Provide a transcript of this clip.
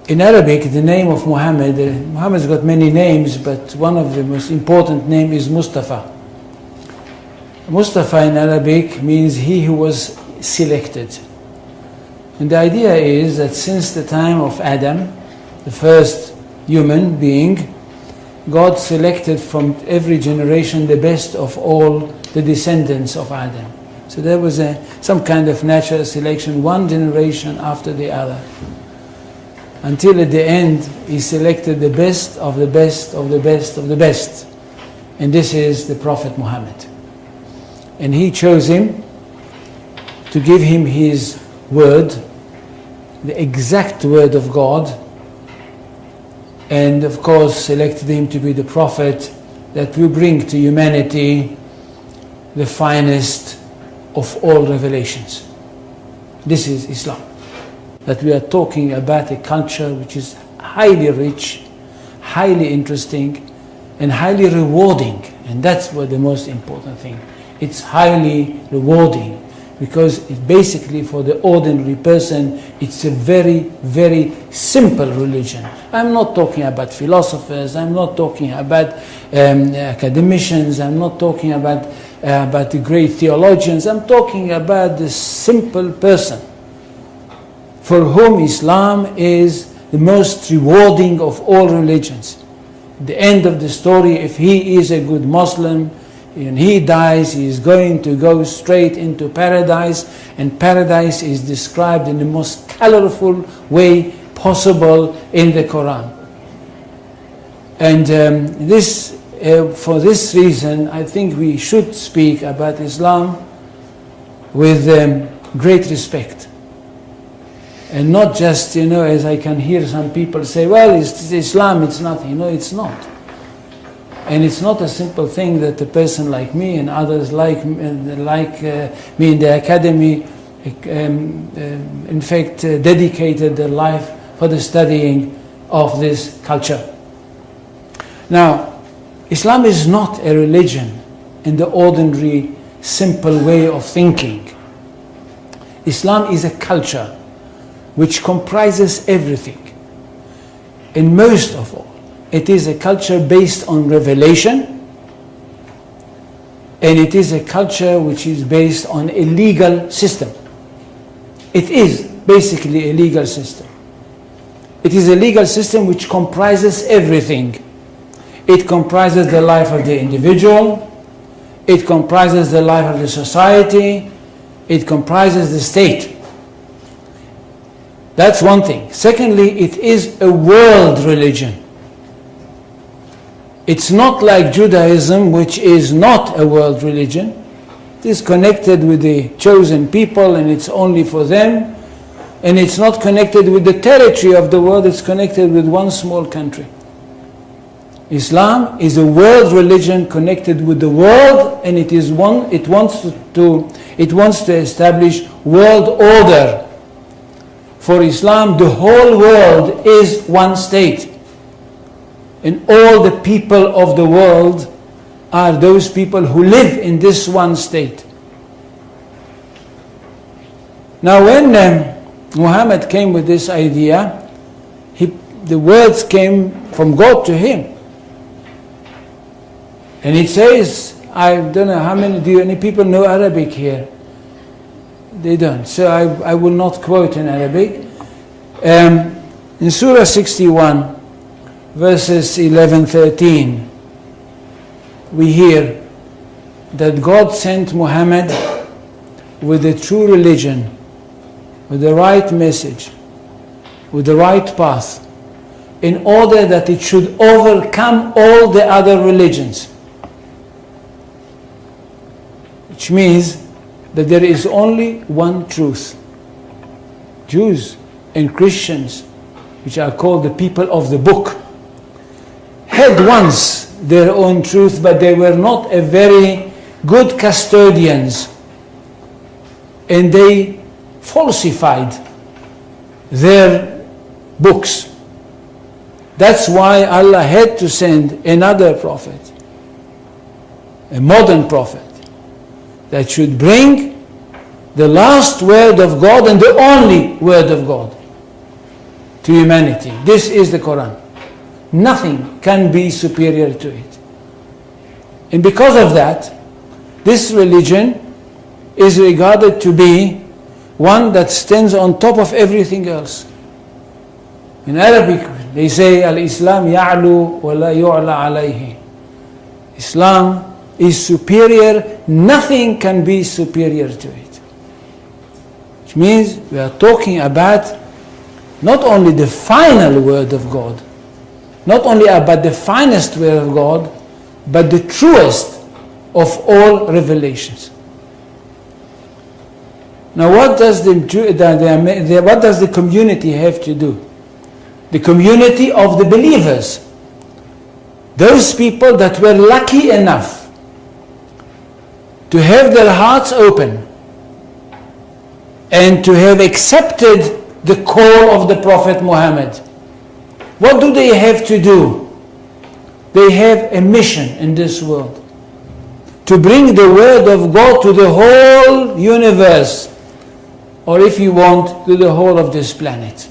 In Arabic, the name of Muhammad, Muhammad's got many names, but one of the most important name is Mustafa. Mustafa in Arabic means he who was selected. And the idea is that since the time of Adam, the first human being, God selected from every generation the best of all the descendants of Adam. So there was some kind of natural selection, one generation after the other. Until at the end, he selected the best of the best of the best of the best. And this is the Prophet Muhammad. And he chose him to give him his word, the exact word of God, and of course selected him to be the prophet that will bring to humanity the finest of all revelations. This is Islam. That we are talking about a culture which is highly rich, highly interesting, and highly rewarding. And that's what the most important thing. It's highly rewarding because it basically, for the ordinary person, it's a very, very simple religion. I'm not talking about philosophers, I'm not talking about academicians, I'm not talking about the great theologians, I'm talking about the simple person for whom Islam is the most rewarding of all religions. At the end of the story, if he is a good Muslim, and he dies, he is going to go straight into paradise, and paradise is described in the most colorful way possible in the Quran. And for this reason, I think we should speak about Islam with great respect. And not just, as I can hear some people say, well, it's Islam, it's nothing. No, it's not. And it's not a simple thing that a person like me and others like me in the academy, in fact, dedicated their life for the studying of this culture. Now, Islam is not a religion in the ordinary, simple way of thinking. Islam is a culture which comprises everything. And most of all, it is a culture based on revelation, and it is a culture which is based on a legal system. It is basically a legal system. It is a legal system which comprises everything. It comprises the life of the individual, it comprises the life of the society, it comprises the state. That's one thing. Secondly, it is a world religion. It's not like Judaism, which is not a world religion. It is connected with the chosen people and it's only for them. And it's not connected with the territory of the world, it's connected with one small country. Islam is a world religion connected with the world, and it wants to establish world order. For Islam, the whole world is one state. And all the people of the world are those people who live in this one state. Now when Muhammad came with this idea, the words came from God to him. And it says, I don't know how many, do any people know Arabic here? They don't. So I will not quote in Arabic. In Surah 61, verses 11-13, we hear that God sent Muhammad with the true religion, with the right message, with the right path, in order that it should overcome all the other religions. Which means that there is only one truth. Jews and Christians, which are called the people of the book, had once their own truth, but they were not a very good custodians, and they falsified their books. That's why Allah had to send another prophet, a modern prophet, that should bring the last word of God and the only word of God, to humanity. This is the Quran. Nothing can be superior to it. And because of that, this religion is regarded to be one that stands on top of everything else. In Arabic, they say, Al-Islam ya'lu wa la yu'la alayhi. Islam is superior, nothing can be superior to it. Which means we are talking about not only the final word of God, not only about the finest word of God, but the truest of all revelations. Now what does the community have to do? The community of the believers. Those people that were lucky enough to have their hearts open and to have accepted the call of the Prophet Muhammad. What do they have to do? They have a mission in this world. To bring the word of God to the whole universe, or if you want, to the whole of this planet.